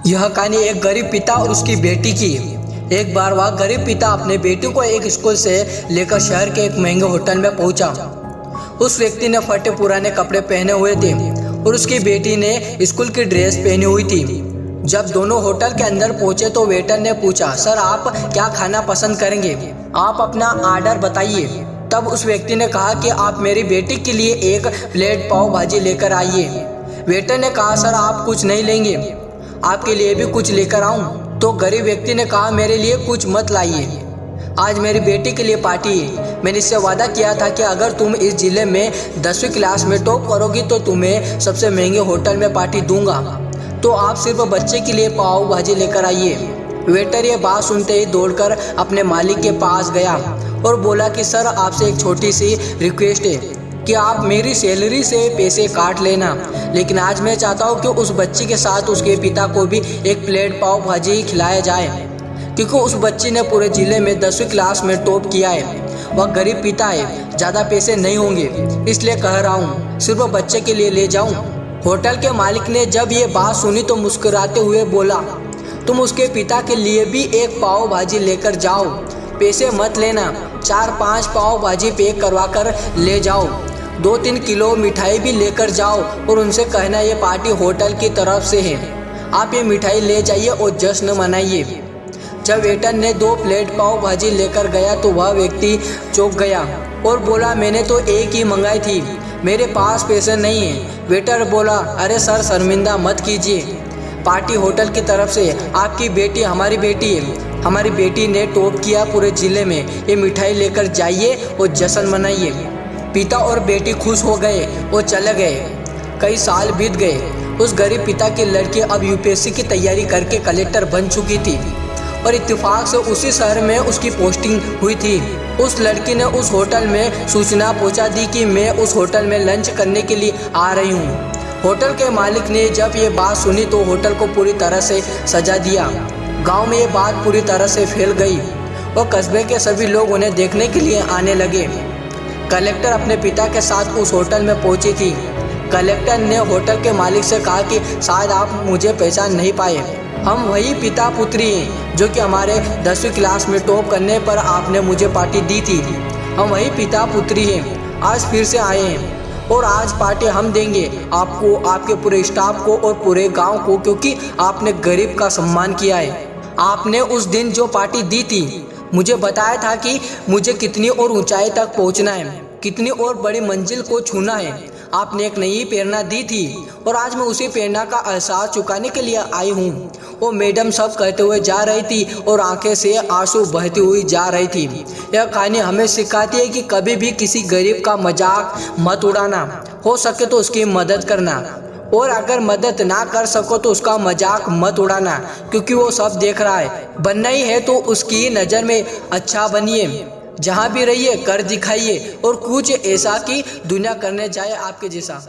यह कहानी एक गरीब पिता और उसकी बेटी की है। एक बार वह गरीब पिता अपने बेटी को एक स्कूल से लेकर शहर के एक महंगे होटल में पहुंचा। उस व्यक्ति ने फटे पुराने कपड़े पहने हुए थे और उसकी बेटी ने स्कूल की ड्रेस पहनी हुई थी। जब दोनों होटल के अंदर पहुंचे तो वेटर ने पूछा, सर आप क्या खाना पसंद करेंगे, आप अपना ऑर्डर बताइए। तब उस व्यक्ति ने कहा कि आप मेरी बेटी के लिए एक प्लेट पाव भाजी लेकर आइए। वेटर ने कहा, सर आप कुछ नहीं लेंगे, आपके लिए भी कुछ लेकर आऊं? तो गरीब व्यक्ति ने कहा, मेरे लिए कुछ मत लाइए, आज मेरी बेटी के लिए पार्टी है। मैंने इससे वादा किया था कि अगर तुम इस जिले में 10वीं क्लास में टॉप करोगी तो तुम्हें सबसे महंगे होटल में पार्टी दूंगा, तो आप सिर्फ बच्चे के लिए पाव भाजी लेकर आइए। वेटर ये बात सुनते ही दौड़कर अपने मालिक के पास गया और बोला कि सर आपसे एक छोटी सी रिक्वेस्ट है कि आप मेरी सैलरी से पैसे काट लेना, लेकिन आज मैं चाहता हूँ कि उस बच्ची के साथ उसके पिता को भी एक प्लेट पाव भाजी खिलाया जाए, क्योंकि उस बच्ची ने पूरे जिले में 10वीं क्लास में टॉप किया है। वह गरीब पिता है, ज़्यादा पैसे नहीं होंगे, इसलिए कह रहा हूँ सिर्फ बच्चे के लिए ले जाऊँ। होटल के मालिक ने जब ये बात सुनी तो मुस्कुराते हुए बोला, तुम उसके पिता के लिए भी एक पाव भाजी लेकर जाओ, पैसे मत लेना, 4-5 पाव भाजी पैक करवा कर ले जाओ, 2-3 किलो मिठाई भी लेकर जाओ और उनसे कहना ये पार्टी होटल की तरफ से है, आप ये मिठाई ले जाइए और जश्न मनाइए। जब वेटर ने 2 प्लेट पाव भाजी लेकर गया तो वह व्यक्ति चौंक गया और बोला, मैंने तो एक ही मंगाई थी, मेरे पास पैसे नहीं है। वेटर बोला, अरे सर शर्मिंदा मत कीजिए, पार्टी होटल की तरफ से, आपकी बेटी हमारी बेटी है, हमारी बेटी ने टॉप किया पूरे जिले में, ये मिठाई लेकर जाइए और जश्न मनाइए। पिता और बेटी खुश हो गए और चले गए। कई साल बीत गए। उस गरीब पिता की लड़की अब यूपीएससी की तैयारी करके कलेक्टर बन चुकी थी और इत्तेफाक से उसी शहर में उसकी पोस्टिंग हुई थी। उस लड़की ने उस होटल में सूचना पहुंचा दी कि मैं उस होटल में लंच करने के लिए आ रही हूं। होटल के मालिक ने जब ये बात सुनी तो होटल को पूरी तरह से सजा दिया। गांव में ये बात पूरी तरह से फैल गई और कस्बे के सभी लोग उन्हें देखने के लिए आने लगे। कलेक्टर अपने पिता के साथ उस होटल में पहुंची थी। कलेक्टर ने होटल के मालिक से कहा कि शायद आप मुझे पहचान नहीं पाए, हम वही पिता पुत्री हैं जो कि हमारे 10वीं क्लास में टॉप करने पर आपने मुझे पार्टी दी थी। हम वही पिता पुत्री हैं, आज फिर से आए हैं और आज पार्टी हम देंगे आपको, आपके पूरे स्टाफ को और पूरे गांव को, क्योंकि आपने गरीब का सम्मान किया है। आपने उस दिन जो पार्टी दी थी मुझे बताया था कि मुझे कितनी और ऊंचाई तक पहुंचना है, कितनी और बड़ी मंजिल को छूना है। आपने एक नई प्रेरणा दी थी और आज मैं उसी प्रेरणा का एहसास चुकाने के लिए आई हूँ। वो मैडम सब कहते हुए जा रही थी और आंखें से आंसू बहती हुई जा रही थी। यह कहानी हमें सिखाती है कि कभी भी किसी गरीब का मजाक मत उड़ाना, हो सके तो उसकी मदद करना, और अगर मदद ना कर सको तो उसका मजाक मत उड़ाना, क्योंकि वो सब देख रहा है। बनना ही है तो उसकी नज़र में अच्छा बनिए, जहाँ भी रहिए कर दिखाइए और कुछ ऐसा कि दुनिया करने जाए आपके जैसा।